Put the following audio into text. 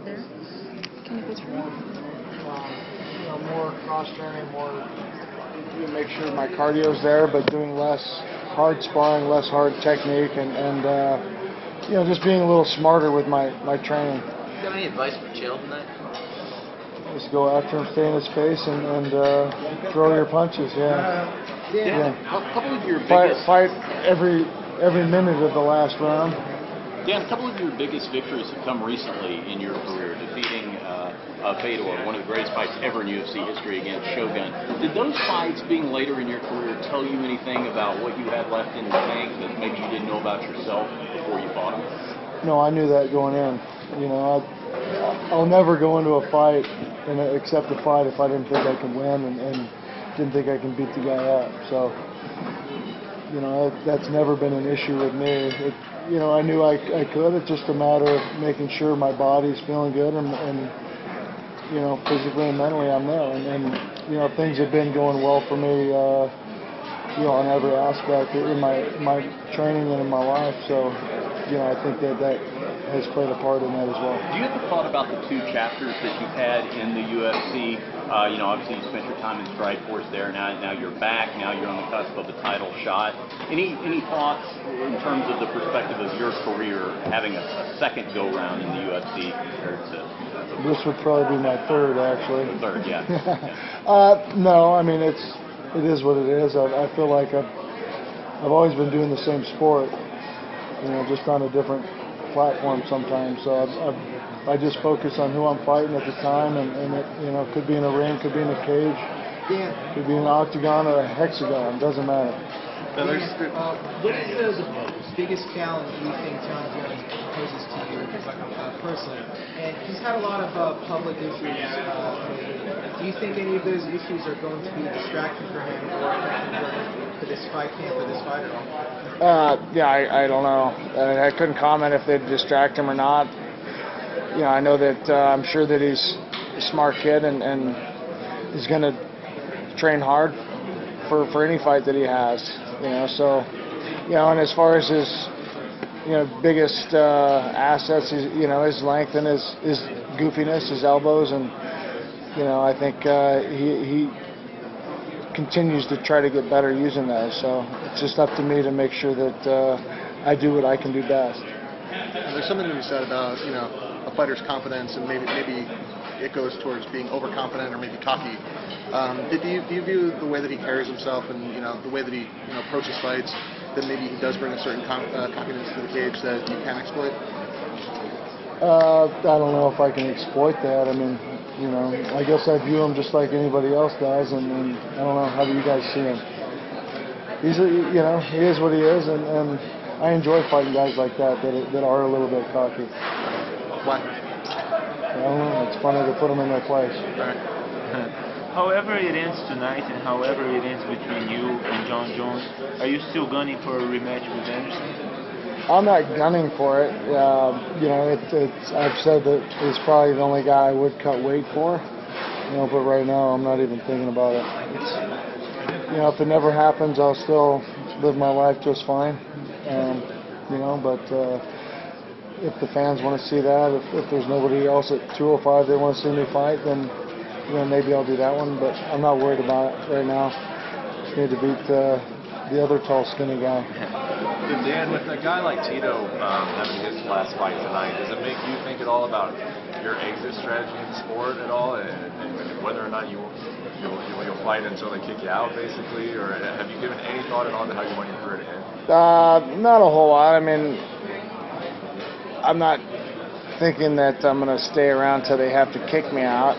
There? Can you put through? More cross training, more to make sure my cardio's there, but doing less hard sparring, less hard technique, and just being a little smarter with my training. You got any advice for Chael tonight? Just go after him, stay in his face, and throw your punches. Dan, a couple of your fight every minute of the last round. Dan, a couple of your biggest victories have come recently in your career, defeating Fedor, one of the greatest fights ever in UFC history, against Shogun. Did those fights, being later in your career, tell you anything about what you had left in the tank that maybe you didn't know about yourself before you fought him? No, I knew that going in. I'll never go into a fight and accept a fight if I didn't think I could win and didn't think I can beat the guy up. So, that's never been an issue with me. I knew I could. It's just a matter of making sure my body's feeling good and physically and mentally I'm there. And things have been going well for me, on every aspect in my training and in my life. So, I think that has played a part in that as well. Do you ever thought about the two chapters that you've had in the UFC? Obviously you spent your time in Strikeforce there. Now you're back. Now you're on the cusp of the title shot. Any thoughts in terms of the perspective of your career having a second go-round in the UFC compared to? This would probably be my third, actually. The third, yeah. No, I mean it is what it is. I feel like I've always been doing the same sport, just on a different platform sometimes. So I just focus on who I'm fighting at the time, and it could be in a ring, could be in a cage, could be in an octagon or a hexagon. Doesn't matter. What is the biggest challenge you think John Jones poses to you personally? And he's had a lot of public issues. Do you think any of those issues are going to be a distraction for him or for this fight camp or this fight at all? I don't know. I couldn't comment if they'd distract him or not. I know that I'm sure that he's a smart kid and he's going to train hard for any fight that he has. And as far as his biggest assets, his length and his goofiness, his elbows, and I think he continues to try to get better using those. So it's just up to me to make sure that I do what I can do best. There's something to be said about a fighter's confidence, and maybe it goes towards being overconfident or maybe cocky. Do you view the way that he carries himself and the way that he approaches fights, that maybe he does bring a certain cockiness to the cage that you can exploit? I don't know if I can exploit that. I mean, I guess I view him just like anybody else does, and I don't know, how do you guys see him? He is what he is, and I enjoy fighting guys like that are a little bit cocky. Why? I don't know. It's funny to put them in their place. However it ends tonight, and however it ends between you and John Jones, are you still gunning for a rematch with Anderson? I'm not gunning for it. I've said that he's probably the only guy I would cut weight for. But right now I'm not even thinking about it. If it never happens, I'll still live my life just fine. But if the fans want to see that, if there's nobody else at 205 that want to see me fight, then maybe I'll do that one. But I'm not worried about it right now. Just need to beat the other tall, skinny guy. Dan, with a guy like Tito having his last fight tonight, does it make you think at all about your exit strategy in the sport at all, and whether or not you'll fight until they kick you out, basically, or have you given any thought at all to how you want your career to end? Not a whole lot. I mean, I'm not thinking that I'm going to stay around till they have to kick me out.